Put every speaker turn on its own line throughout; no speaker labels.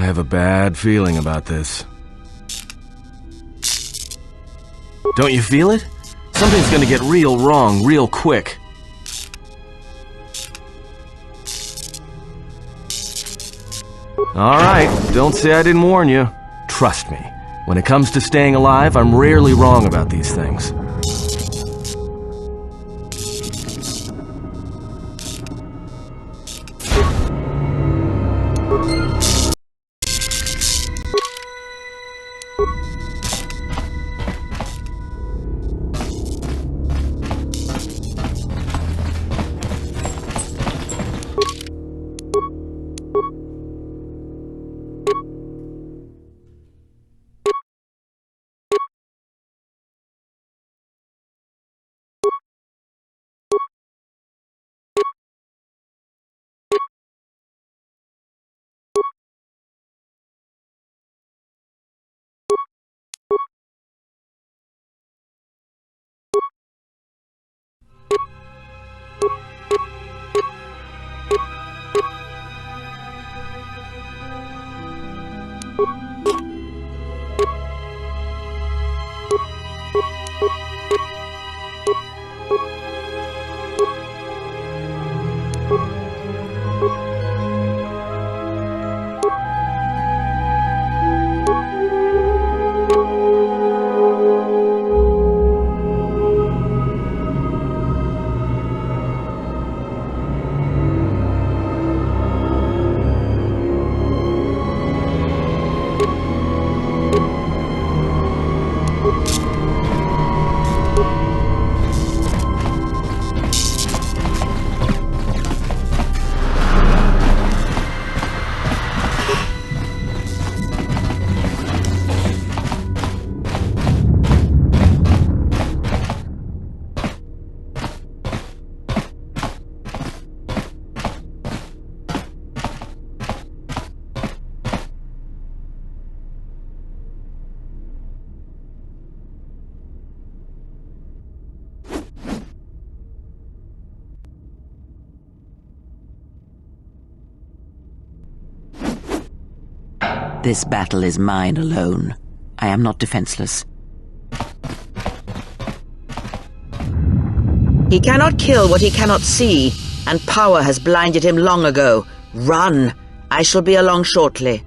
I have a bad feeling about this. Don't you feel it? Something's gonna get real wrong real quick. Alright, don't say I didn't warn you. Trust me, when it comes to staying alive, I'm rarely wrong about these things.
This battle is mine alone. I am not defenseless.
He cannot kill what he cannot see, and power has blinded him long ago. Run! I shall be along shortly.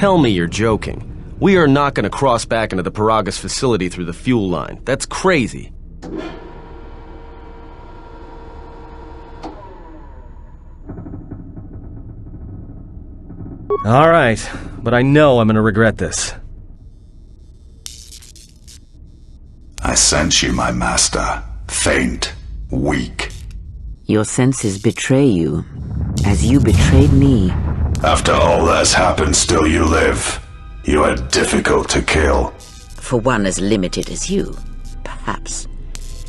Tell me you're joking. We are not going to cross back into the Peragus facility through the fuel line. That's crazy. Alright, but I know I'm gonna regret this.
I sense you, my master. Faint, weak.
Your senses betray you, as you betrayed me.
After all that's happened, still you live. You are difficult to kill.
For one as limited as you, perhaps.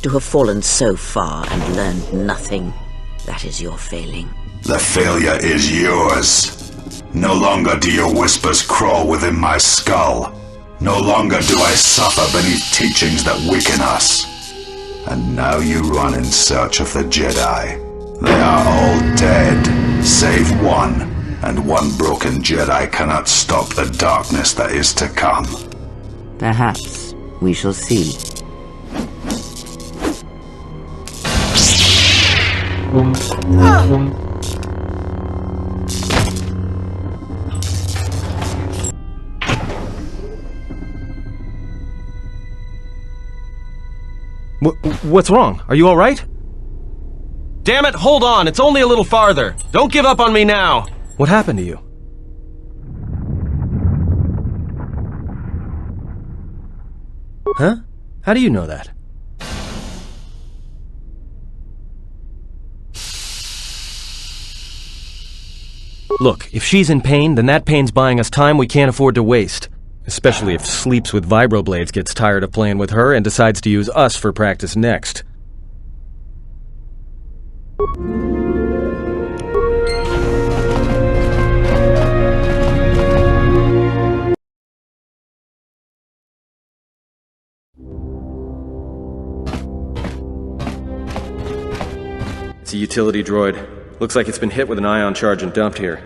To have fallen so far and learned nothing, that is your failing.
The failure is yours. No longer do your whispers crawl within my skull. No longer do I suffer beneath teachings that weaken us. And now you run in search of the Jedi. They are all dead, save one. And one broken Jedi cannot stop the darkness that is to come.
Perhaps we shall see.
What's wrong? Are you alright? Damn it, hold on! It's only a little farther! Don't give up on me now! What happened to you? Huh? How do you know that? Look, if she's in pain, then that pain's buying us time we can't afford to waste. Especially if Sleeps with Vibroblades gets tired of playing with her and decides to use us for practice next. It's a utility droid. Looks like it's been hit with an ion charge and dumped here.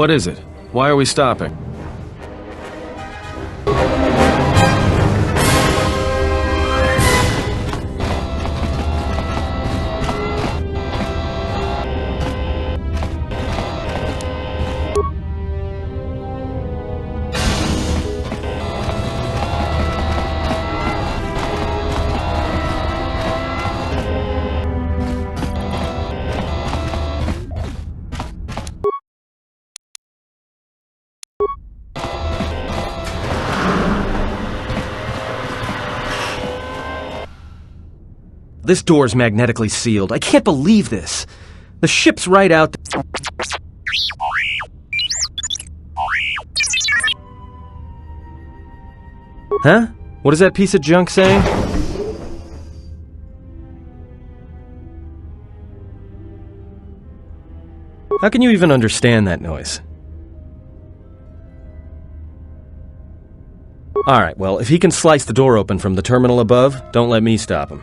What is it? Why are we stopping? This door's magnetically sealed. I can't believe this. The ship's right out. Huh? What is that piece of junk saying? How can you even understand that noise? Alright, well, if he can slice the door open from the terminal above, don't let me stop him.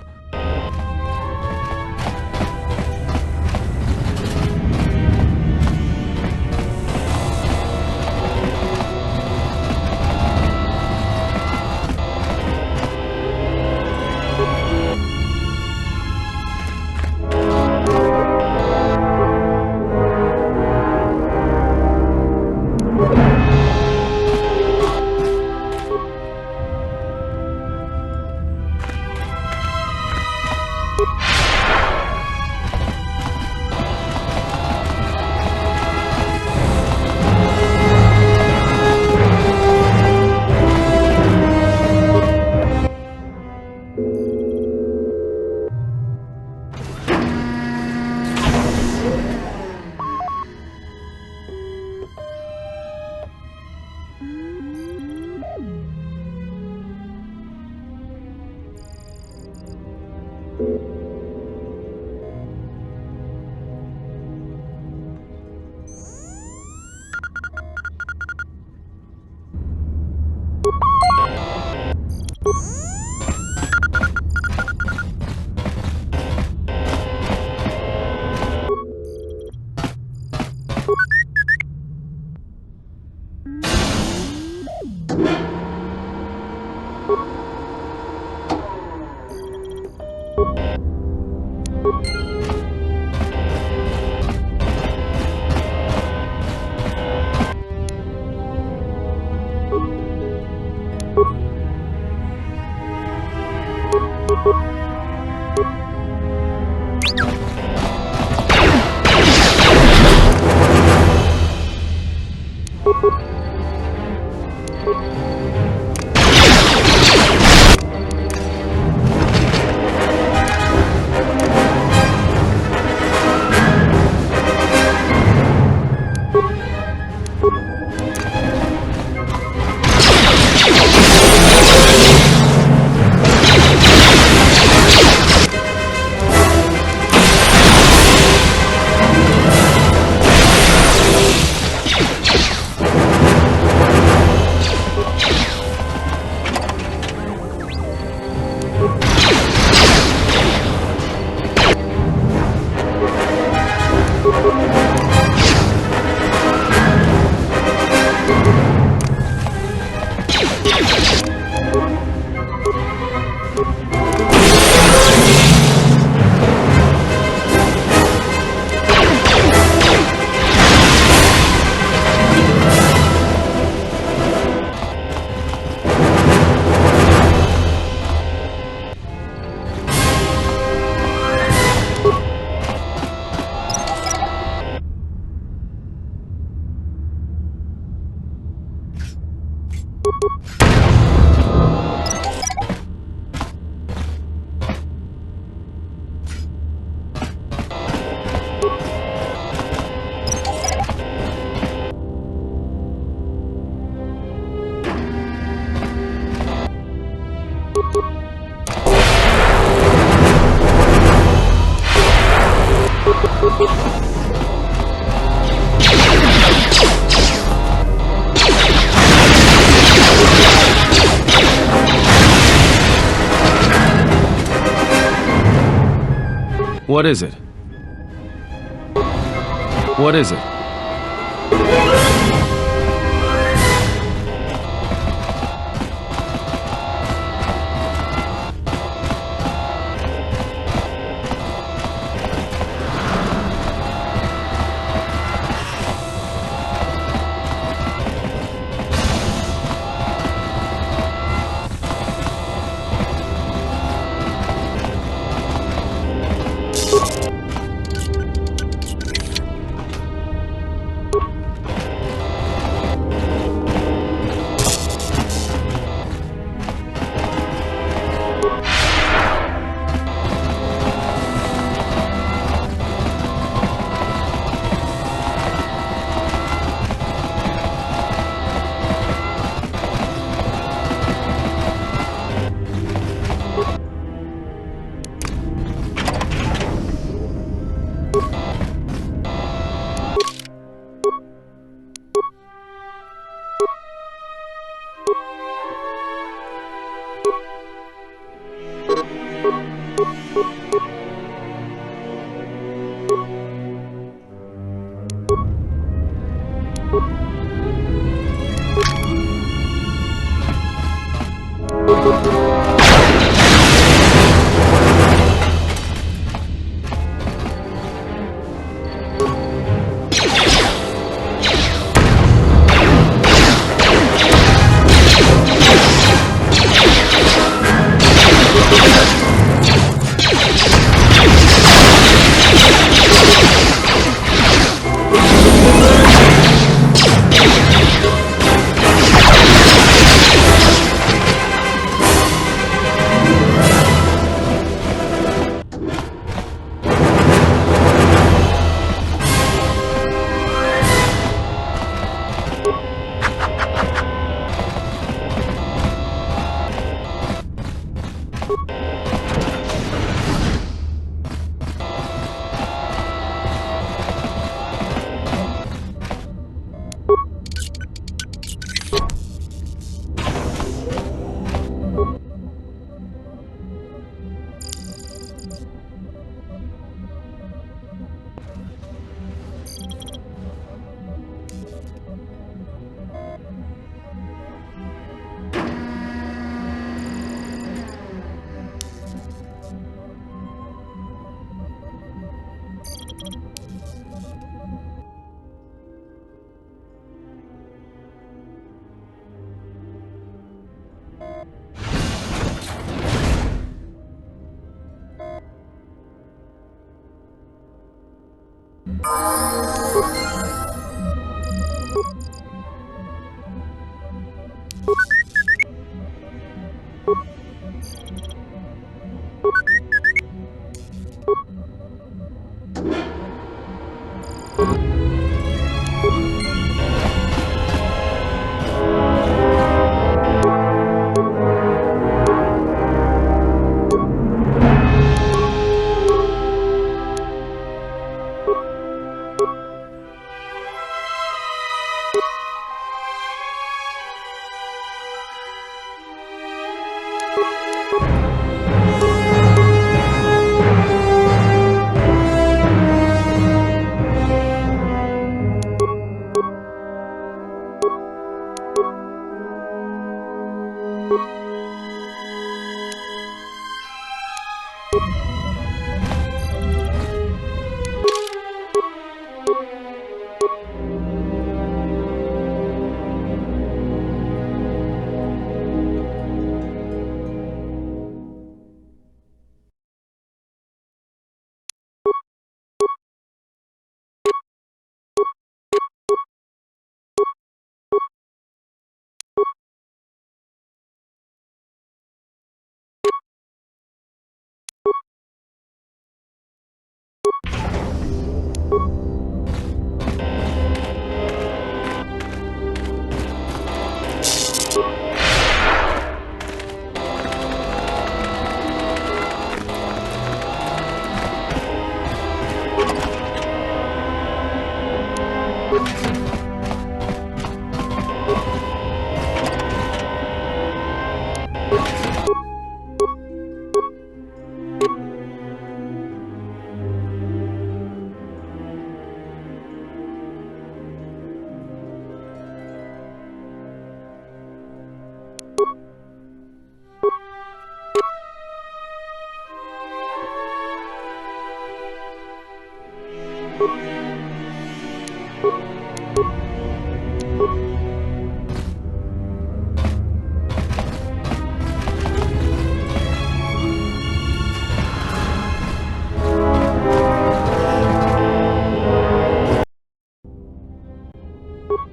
What is it? What is it?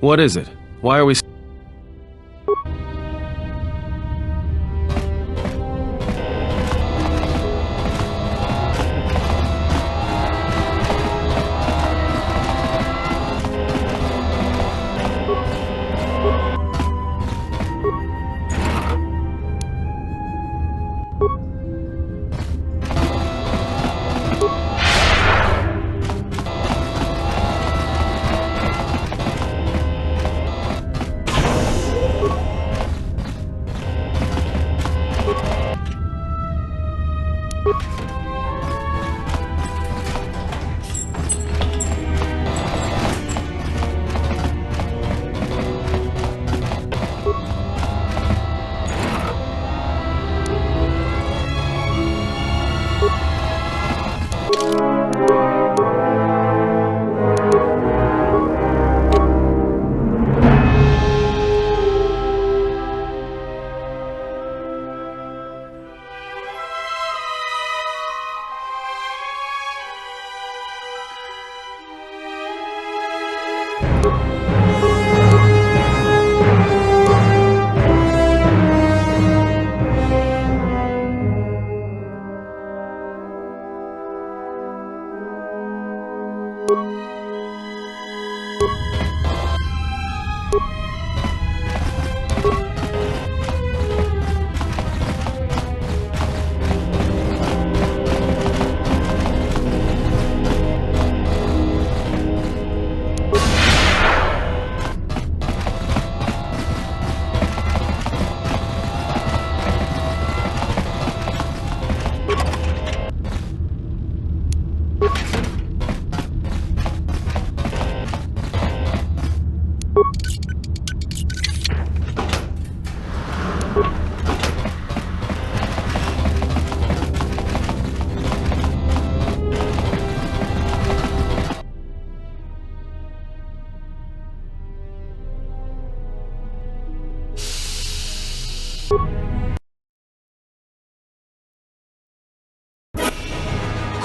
What is it? Why are we...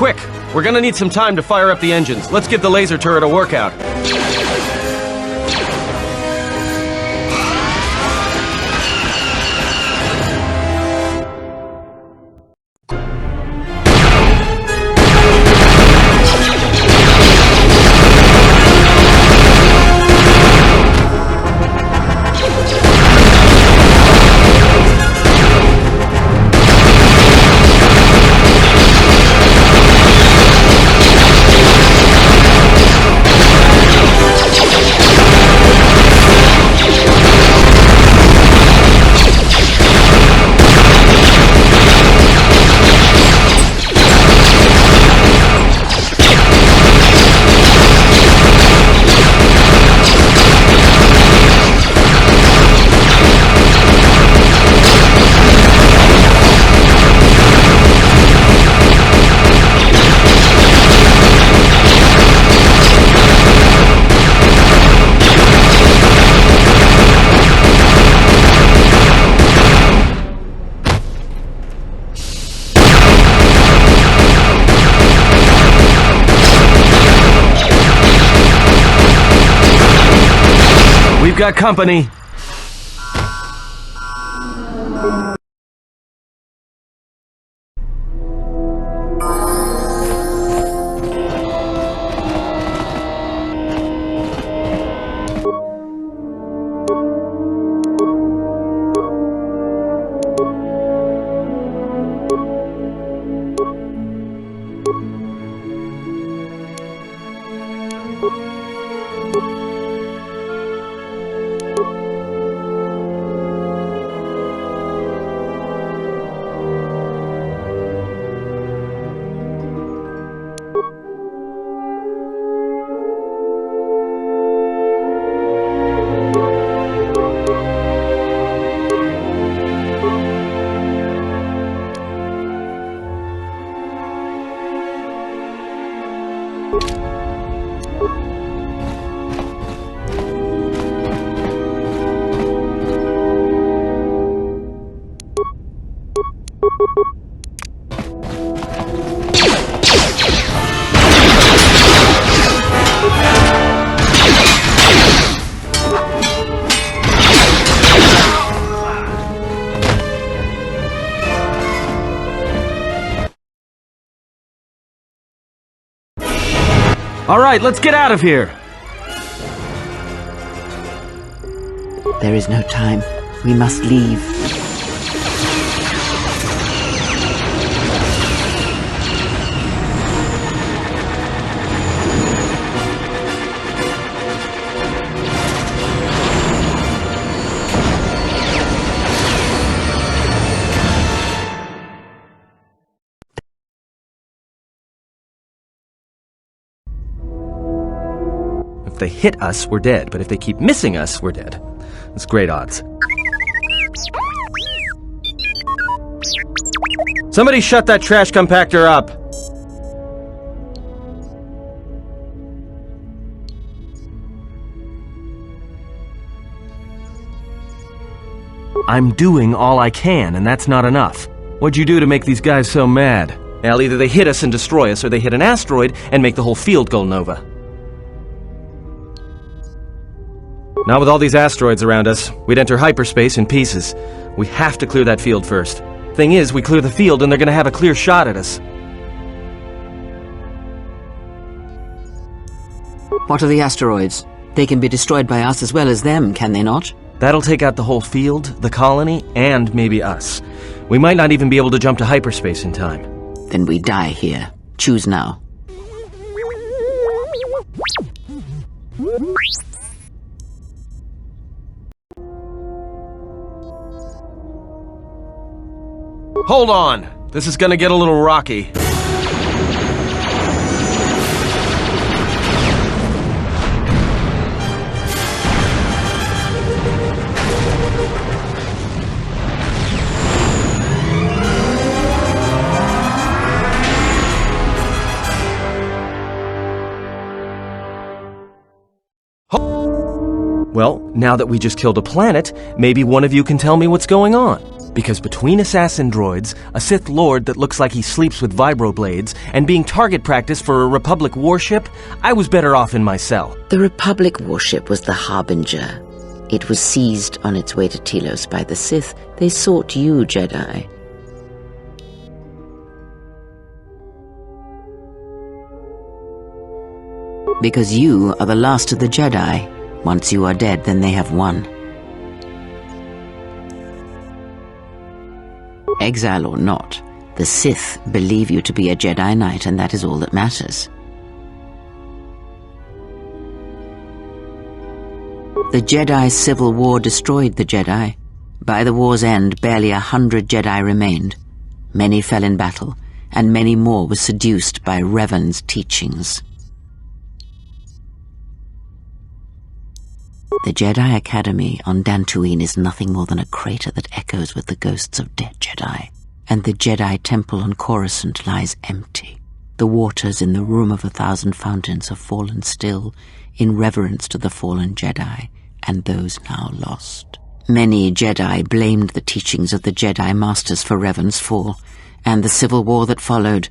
Quick! We're gonna need some time to fire up the engines. Let's give the laser turret a workout. We've got company. All right, let's get out of here.
There is no time. We must leave.
If they hit us, we're dead, but if they keep missing us, we're dead. That's great odds. Somebody shut that trash compactor up! I'm doing all I can, and that's not enough. What'd you do to make these guys so mad? Well, either they hit us and destroy us, or they hit an asteroid and make the whole field go nova. Not with all these asteroids around us. We'd enter hyperspace in pieces. We have to clear that field first. Thing is, we clear the field and they're gonna have a clear shot at us.
What are the asteroids? They can be destroyed by us as well as them, can they not?
That'll take out the whole field, the colony, and maybe us. We might not even be able to jump to hyperspace in time.
Then we die here. Choose now.
Hold on! This is gonna get a little rocky. Well, now that we just killed a planet, maybe one of you can tell me what's going on. Because between assassin droids, a Sith Lord that looks like he sleeps with vibroblades, and being target practice for a Republic warship, I was better off in my cell.
The Republic warship was the Harbinger. It was seized on its way to Telos by the Sith. They sought you, Jedi.
Because you are the last of the Jedi. Once you are dead, then they have won. Exile or not, the Sith believe you to be a Jedi Knight, and that is all that matters. The Jedi Civil War destroyed the Jedi. By the war's end, barely 100 Jedi remained. Many fell in battle, and many more were seduced by Revan's teachings. The Jedi Academy on Dantooine is nothing more than a crater that echoes with the ghosts of dead Jedi. And the Jedi Temple on Coruscant lies empty. The waters in the Room of 1,000 Fountains have fallen still in reverence to the fallen Jedi and those now lost. Many Jedi blamed the teachings of the Jedi Masters for Revan's fall and the civil war that followed.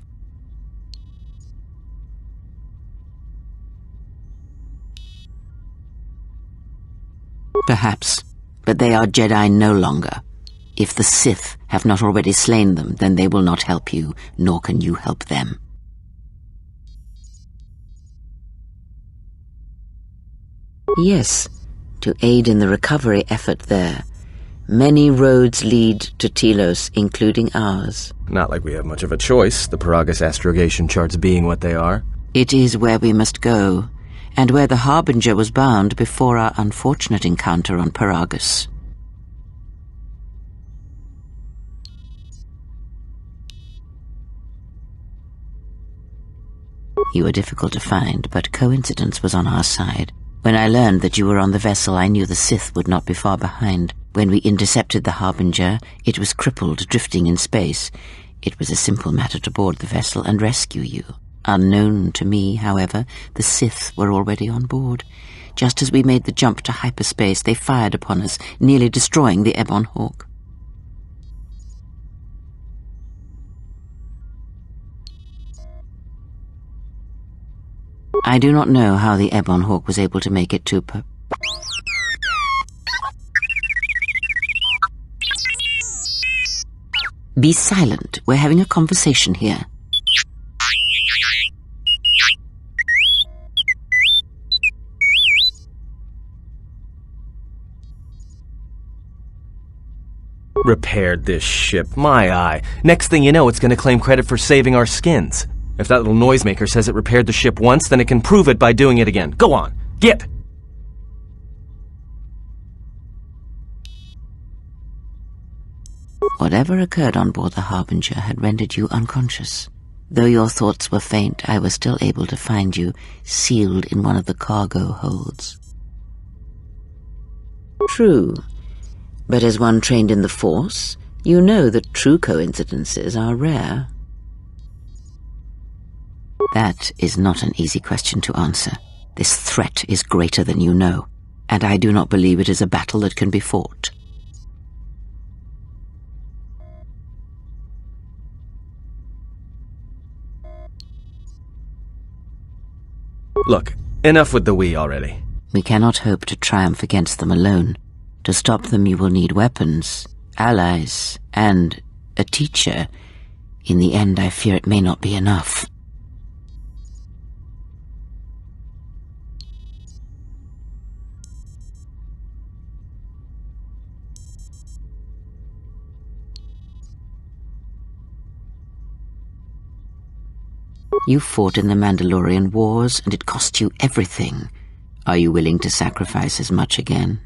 Perhaps, but they are Jedi no longer. If the Sith have not already slain them, then they will not help you, nor can you help them.
Yes, to aid in the recovery effort there. Many roads lead to Telos, including ours.
Not like we have much of a choice, the Peragus astrogation charts being what they are.
It is where we must go, and where the Harbinger was bound before our unfortunate encounter on Peragus. You were difficult to find, but coincidence was on our side. When I learned that you were on the vessel, I knew the Sith would not be far behind. When we intercepted the Harbinger, it was crippled, drifting in space. It was a simple matter to board the vessel and rescue you. Unknown to me, however, the Sith were already on board. Just as we made the jump to hyperspace, they fired upon us, nearly destroying the Ebon Hawk. I do not know how the Ebon Hawk was able to make it to Be silent. We're having a conversation here.
Repaired this ship, my eye. Next thing you know, it's gonna claim credit for saving our skins. If that little noisemaker says it repaired the ship once, then it can prove it by doing it again. Go on, get!
Whatever occurred on board the Harbinger had rendered you unconscious. Though your thoughts were faint, I was still able to find you sealed in one of the cargo holds.
True. But as one trained in the Force, you know that true coincidences are rare.
That is not an easy question to answer. This threat is greater than you know, and I do not believe it is a battle that can be fought.
Look, enough with the we already.
We cannot hope to triumph against them alone. To stop them you will need weapons, allies, and a teacher. In the end, I fear it may not be enough. You fought in the Mandalorian Wars, and it cost you everything. Are you willing to sacrifice as much again?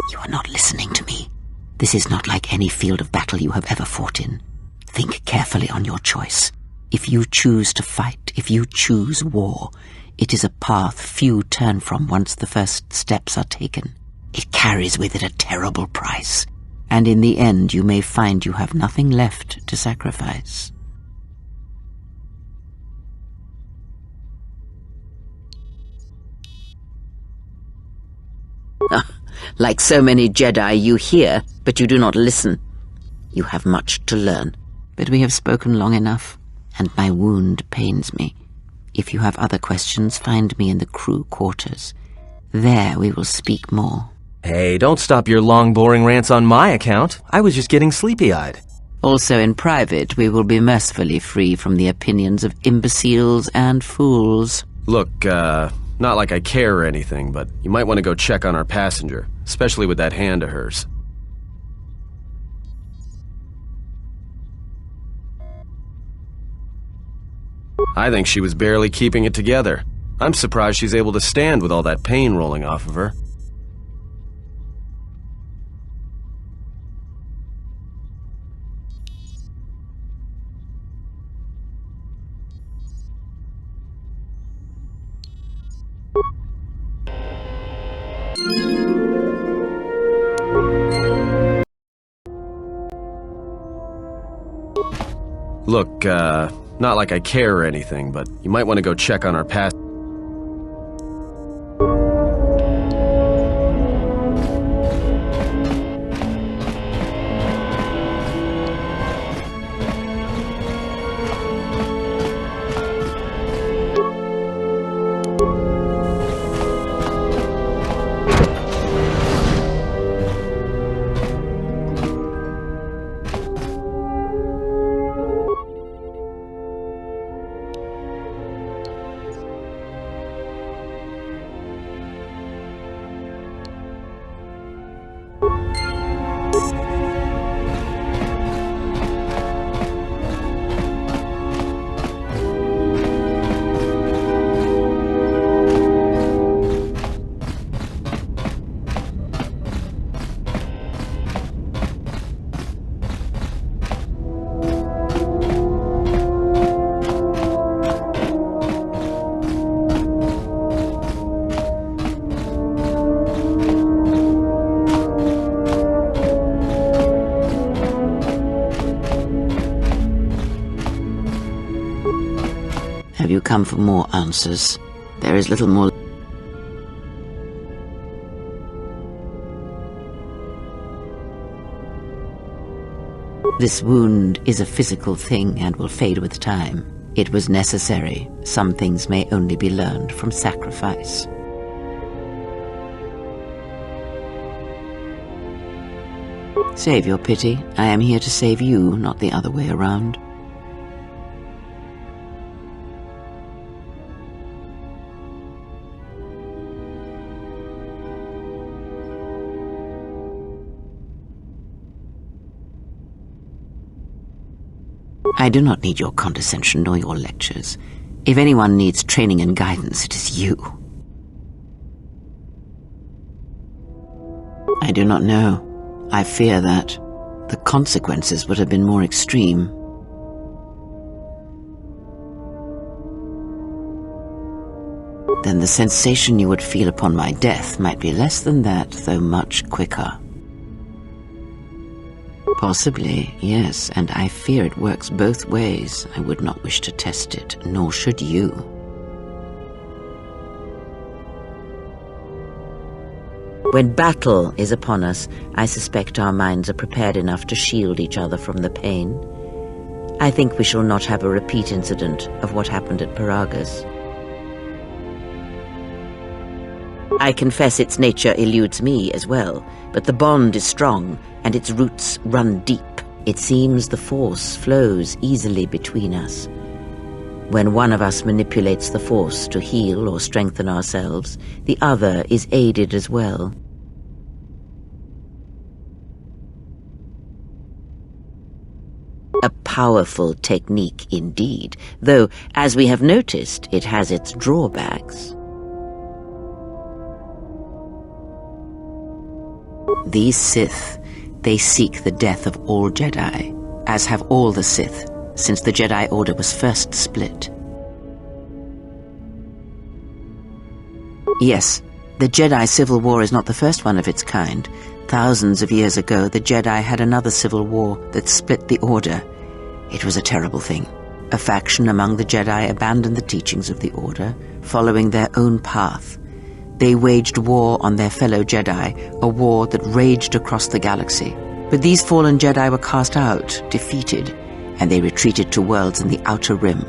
You are not listening to me. This is not like any field of battle you have ever fought in. Think carefully on your choice. If you choose to fight, if you choose war, it is a path few turn from once the first steps are taken. It carries with it a terrible price, and in the end you may find you have nothing left to sacrifice.
Like so many Jedi, you hear, but you do not listen. You have much to learn.
But we have spoken long enough, and my wound pains me. If you have other questions, find me in the crew quarters. There we will speak more.
Hey, don't stop your long, boring rants on my account. I was just getting sleepy-eyed.
Also in private, we will be mercifully free from the opinions of imbeciles and fools.
Look, not like I care or anything, but you might want to go check on our passenger, especially with that hand of hers. I think she was barely keeping it together. I'm surprised she's able to stand with all that pain rolling off of her. Look, not like I care or anything, but you might want to go check on our passenger.
Have you come for more answers? There is little more. This wound is a physical thing and will fade with time. It was necessary. Some things may only be learned from sacrifice. Save your pity. I am here to save you, not the other way around. I do not need your condescension nor your lectures. If anyone needs training and guidance, it is you. I do not know. I fear that the consequences would have been more extreme. Then the sensation you would feel upon my death might be less than that, though much quicker. Possibly, yes, and I fear it works both ways. I would not wish to test it, nor should you.
When battle is upon us, I suspect our minds are prepared enough to shield each other from the pain. I think we shall not have a repeat incident of what happened at Peragus. I confess its nature eludes me as well, but the bond is strong, and its roots run deep. It seems the force flows easily between us. When one of us manipulates the force to heal or strengthen ourselves, the other is aided as well. A powerful technique indeed, though, as we have noticed, it has its drawbacks.
These Sith, they seek the death of all Jedi, as have all the Sith, since the Jedi Order was first split. Yes, the Jedi Civil War is not the first one of its kind. Thousands of years ago, the Jedi had another civil war that split the Order. It was a terrible thing. A faction among the Jedi abandoned the teachings of the Order, following their own path. They waged war on their fellow Jedi, a war that raged across the galaxy. But these fallen Jedi were cast out, defeated, and they retreated to worlds in the Outer Rim.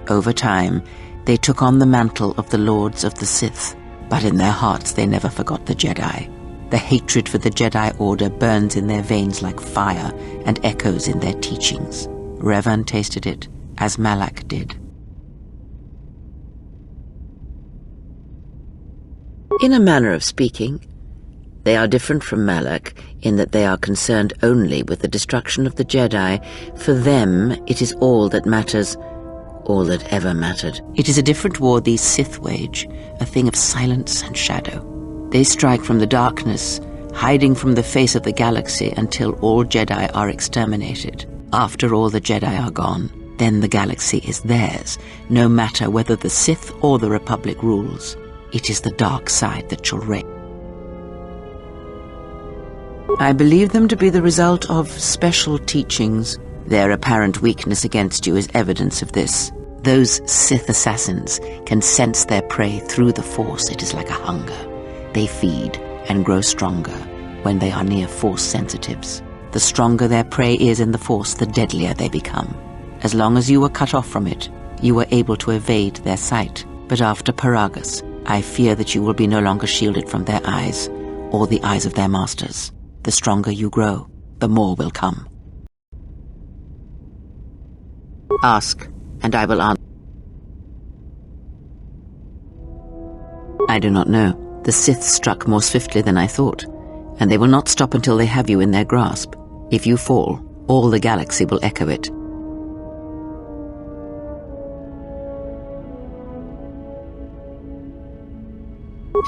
Over time, they took on the mantle of the Lords of the Sith, but in their hearts they never forgot the Jedi. The hatred for the Jedi Order burns in their veins like fire and echoes in their teachings. Revan tasted it, as Malak did.
In a manner of speaking, they are different from Malak in that they are concerned only with the destruction of the Jedi. For them, it is all that matters, all that ever mattered.
It is a different war these Sith wage, a thing of silence and shadow. They strike from the darkness, hiding from the face of the galaxy until all Jedi are exterminated. After all the Jedi are gone, then the galaxy is theirs, no matter whether the Sith or the Republic rules. It is the dark side that shall reign. I believe them to be the result of special teachings. Their apparent weakness against you is evidence of this. Those Sith assassins can sense their prey through the Force. It is like a hunger. They feed and grow stronger when they are near Force sensitives. The stronger their prey is in the Force, the deadlier they become. As long as you were cut off from it, you were able to evade their sight. But after Peragus, I fear that you will be no longer shielded from their eyes, or the eyes of their masters. The stronger you grow, the more will come. Ask, and I will answer. I do not know. The Sith struck more swiftly than I thought, and they will not stop until they have you in their grasp. If you fall, all the galaxy will echo it.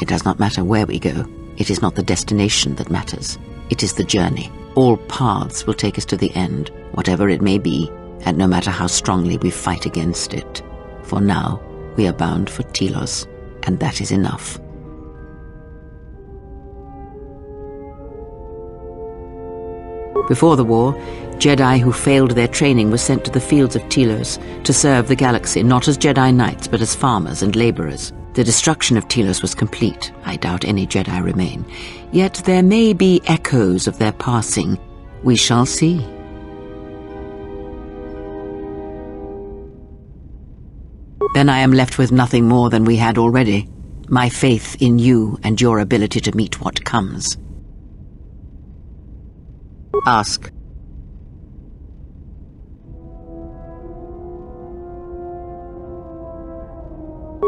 It does not matter where we go. It is not the destination that matters. It is the journey. All paths will take us to the end, whatever it may be, and no matter how strongly we fight against it. For now, we are bound for Telos, and that is enough. Before the war, Jedi who failed their training were sent to the fields of Telos to serve the galaxy, not as Jedi Knights, but as farmers and laborers. The destruction of Telos was complete. I doubt any Jedi remain. Yet there may be echoes of their passing. We shall see. Then I am left with nothing more than we had already. My faith in you and your ability to meet what comes. Ask.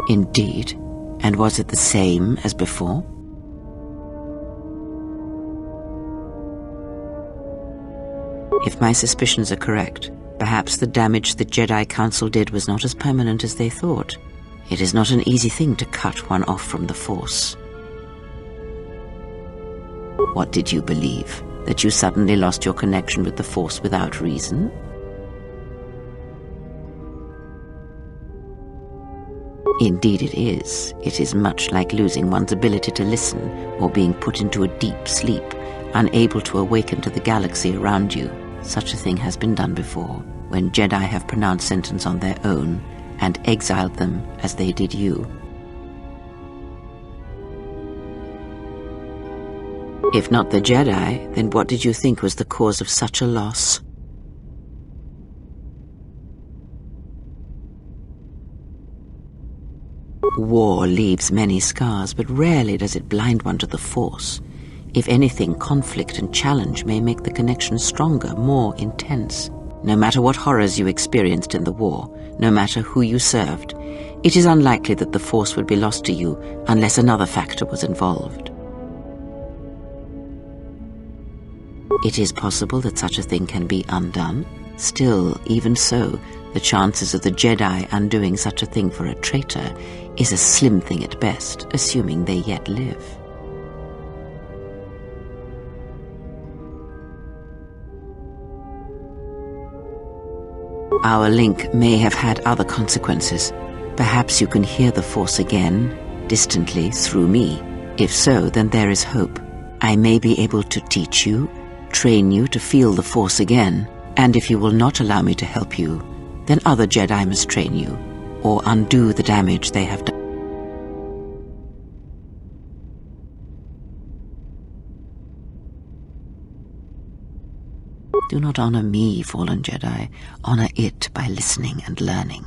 Indeed. And was it the same as before? If my suspicions are correct, Perhaps the damage the Jedi Council did was not as permanent as they thought. It is not an easy thing to cut one off from the Force. What did you believe? That you suddenly lost your connection with the Force without reason? Indeed it is. It is much like losing one's ability to listen or being put into a deep sleep, unable to awaken to the galaxy around you. Such a thing has been done before, when Jedi have pronounced sentence on their own and exiled them as they did you. If not the Jedi, then what did you think was the cause of such a loss? War leaves many scars, but rarely does it blind one to the Force. If anything, conflict and challenge may make the connection stronger, more intense. No matter what horrors you experienced in the war, no matter who you served, it is unlikely that the Force would be lost to you unless another factor was involved. It is possible that such a thing can be undone. Still, even so, the chances of the Jedi undoing such a thing for a traitor is a slim thing at best, assuming they yet live. Our link may have had other consequences. Perhaps you can hear the Force again, distantly, through me. If so, then there is hope. I may be able to teach you, train you to feel the Force again, and if you will not allow me to help you, then other Jedi must train you, or undo the damage they have done. Do not honor me, fallen Jedi. Honor it by listening and learning.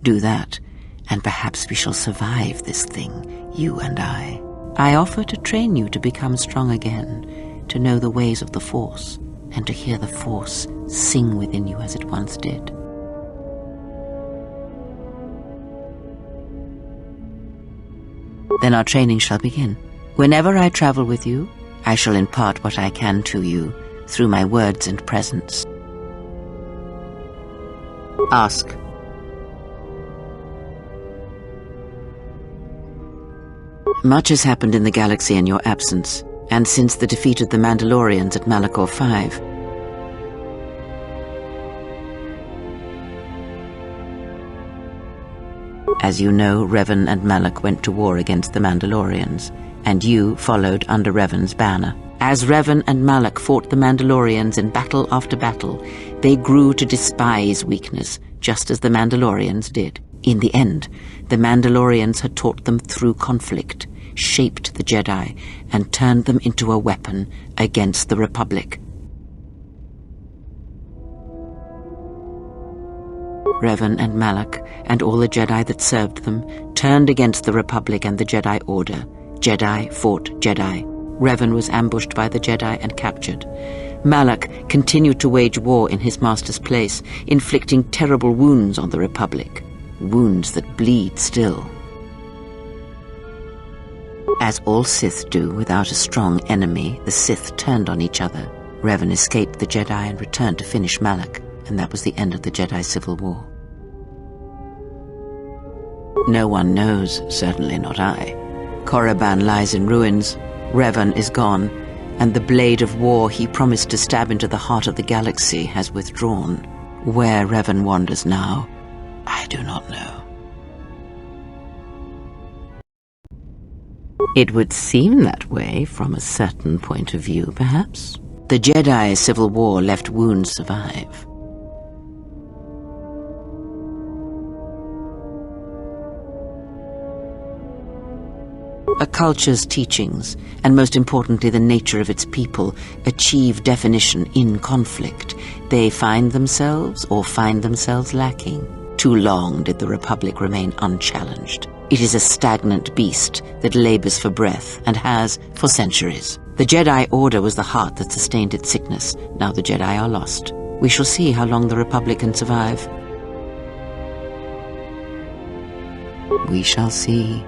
Do that, and perhaps we shall survive this thing, you and I. I offer to train you to become strong again, to know the ways of the Force, and to hear the Force sing within you as it once did. Then our training shall begin. Whenever I travel with you, I shall impart what I can to you, through my words and presence. Ask. Much has happened in the galaxy in your absence, and since the defeat of the Mandalorians at Malachor V. As you know, Revan and Malak went to war against the Mandalorians, and you followed under Revan's banner. As Revan and Malak fought the Mandalorians in battle after battle, they grew to despise weakness, just as the Mandalorians did. In the end, the Mandalorians had taught them through conflict, shaped the Jedi, and turned them into a weapon against the Republic. Revan and Malak, and all the Jedi that served them, turned against the Republic and the Jedi Order. Jedi fought Jedi. Revan was ambushed by the Jedi and captured. Malak continued to wage war in his master's place, inflicting terrible wounds on the Republic. Wounds that bleed still. As all Sith do without a strong enemy, the Sith turned on each other. Revan escaped the Jedi and returned to finish Malak, and that was the end of the Jedi Civil War. No one knows, certainly not I. Korriban lies in ruins, Revan is gone, and the blade of war he promised to stab into the heart of the galaxy has withdrawn. Where Revan wanders now, I do not know. It would seem that way from a certain point of view, perhaps. The Jedi Civil War left wounds survive. A culture's teachings, and most importantly the nature of its people, achieve definition in conflict. They find themselves or find themselves lacking. Too long did the Republic remain unchallenged. It is a stagnant beast that labors for breath and has for centuries. The Jedi Order was the heart that sustained its sickness. Now the Jedi are lost. We shall see how long the Republic can survive. We shall see.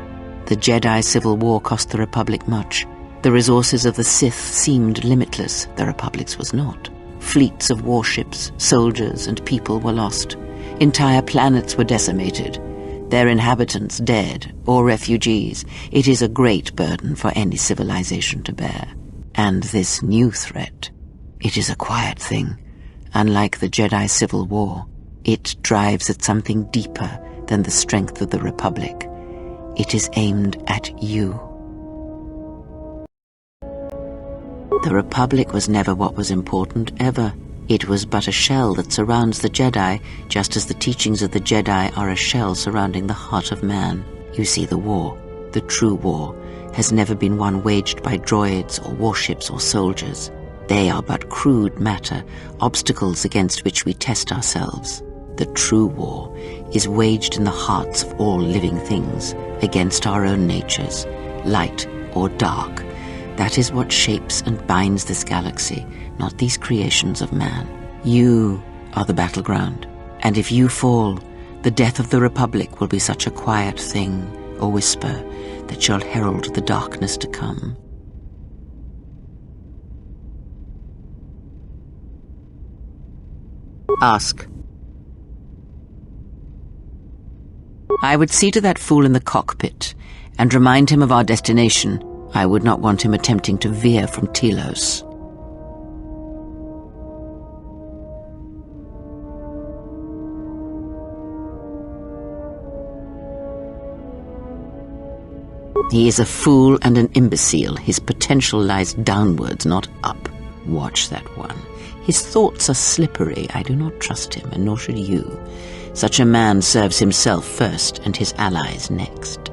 The Jedi Civil War cost the Republic much. The resources of the Sith seemed limitless. The Republic's was not. Fleets of warships, soldiers, and people were lost. Entire planets were decimated. Their inhabitants dead or refugees. It is a great burden for any civilization to bear. And this new threat, it is a quiet thing. Unlike the Jedi Civil War, it drives at something deeper than the strength of the Republic. It is aimed at you. The Republic was never what was important, ever. It was but a shell that surrounds the Jedi, just as the teachings of the Jedi are a shell surrounding the heart of man. You see, the war, the true war, has never been one waged by droids or warships or soldiers. They are but crude matter, obstacles against which we test ourselves. The true war is waged in the hearts of all living things, against our own natures, light or dark. That is what shapes and binds this galaxy, not these creations of man. You are the battleground, and if you fall, the death of the Republic will be such a quiet thing, a whisper, that shall herald the darkness to come. Ask. I would see to that fool in the cockpit, and remind him of our destination. I would not want him attempting to veer from Telos. He is a fool and an imbecile. His potential lies downwards, not up. Watch that one. His thoughts are slippery. I do not trust him, and nor should you. Such a man serves himself first, and his allies next.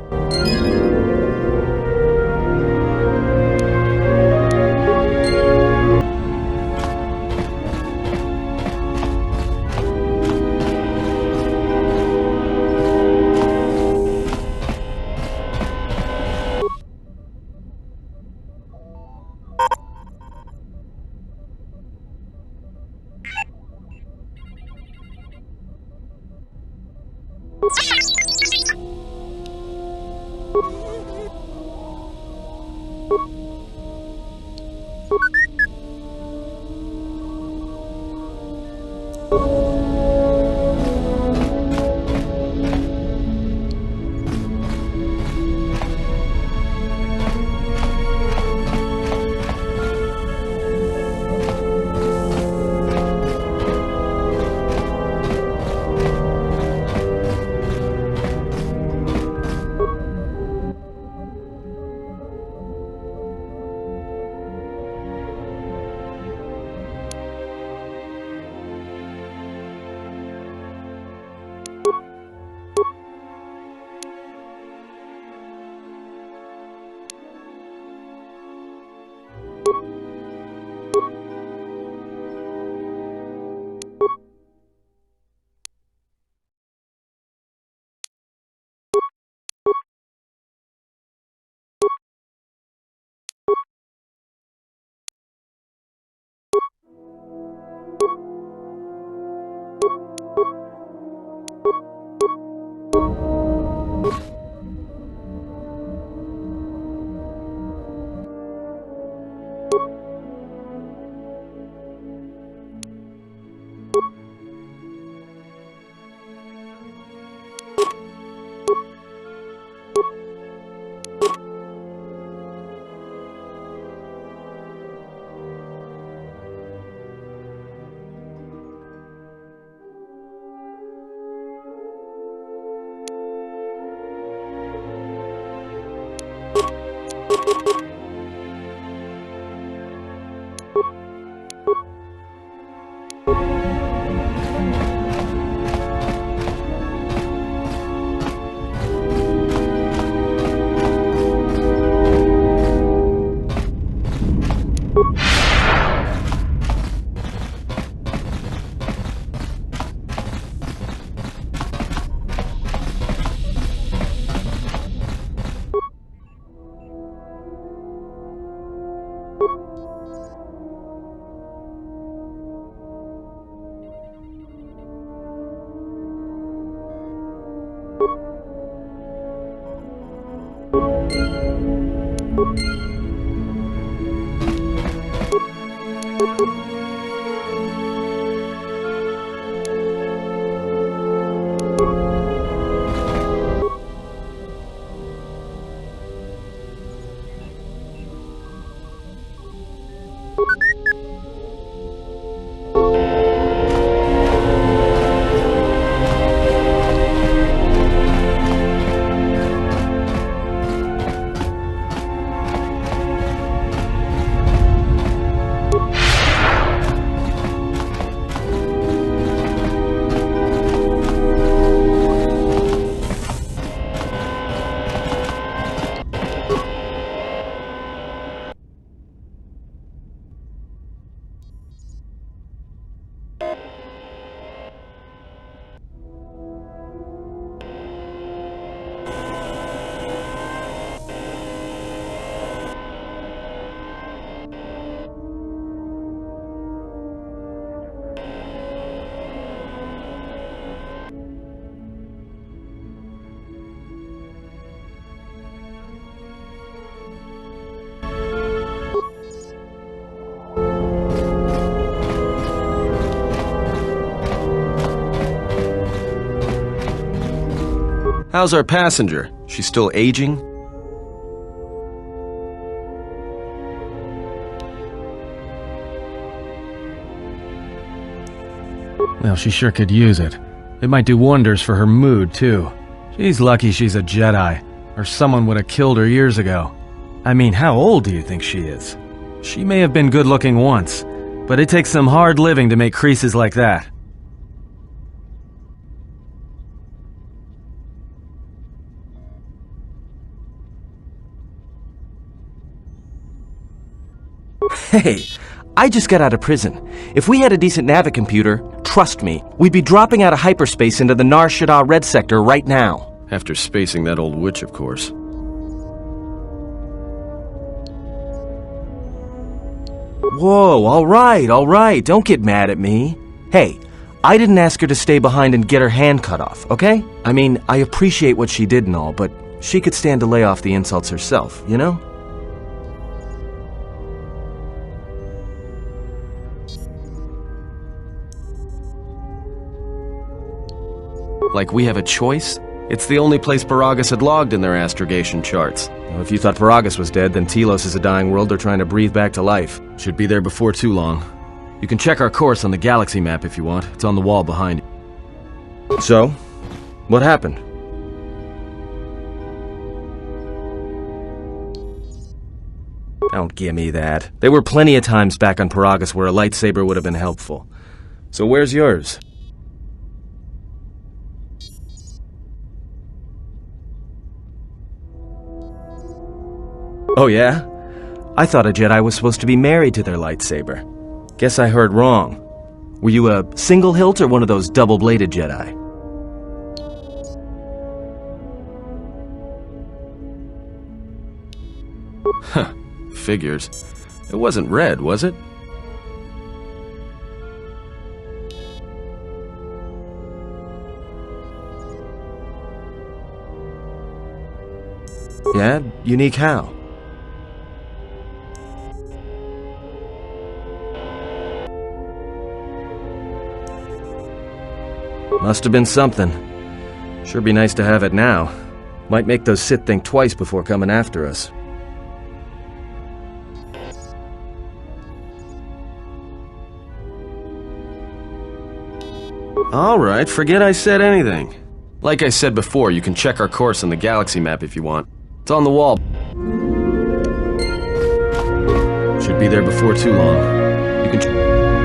How's our passenger? She's still aging? Well, she sure could use it. It might do wonders for her mood, too. She's lucky she's a Jedi, or someone would have killed her years ago. I mean, how old do you think she is? She may have been good-looking once, but it takes some hard living to make creases like that. Hey, I just got out of prison. If we had a decent navicomputer, trust me, we'd be dropping out of hyperspace into the Nar Shaddaa Red Sector right now. After spacing that old witch, of course. Whoa, all right, don't get mad at me. Hey, I didn't ask her to stay behind and get her hand cut off, okay? I mean, I appreciate what she did and all, but she could stand to lay off the insults herself, you know? Like we have a choice? It's the only place Peragus had logged in their astrogation charts. Now, if you thought Peragus was dead, then Telos is a dying world they're trying to breathe back to life. Should be there before too long. You can check our course on the galaxy map if you want. It's on the wall behind you. So, what happened? Don't give me that. There were plenty of times back on Peragus where a lightsaber would have been helpful. So where's yours? Oh yeah? I thought a Jedi was supposed to be married to their lightsaber. Guess I heard wrong. Were you a single hilt or one of those double-bladed Jedi? Huh, figures. It wasn't red, was it? Yeah? Unique how? Must have been something. Sure be nice to have it now. Might make those Sith think twice before coming after us. Alright, forget I said anything. Like I said before, you can check our course on the galaxy map if you want. It's on the wall. Should be there before too long. You can...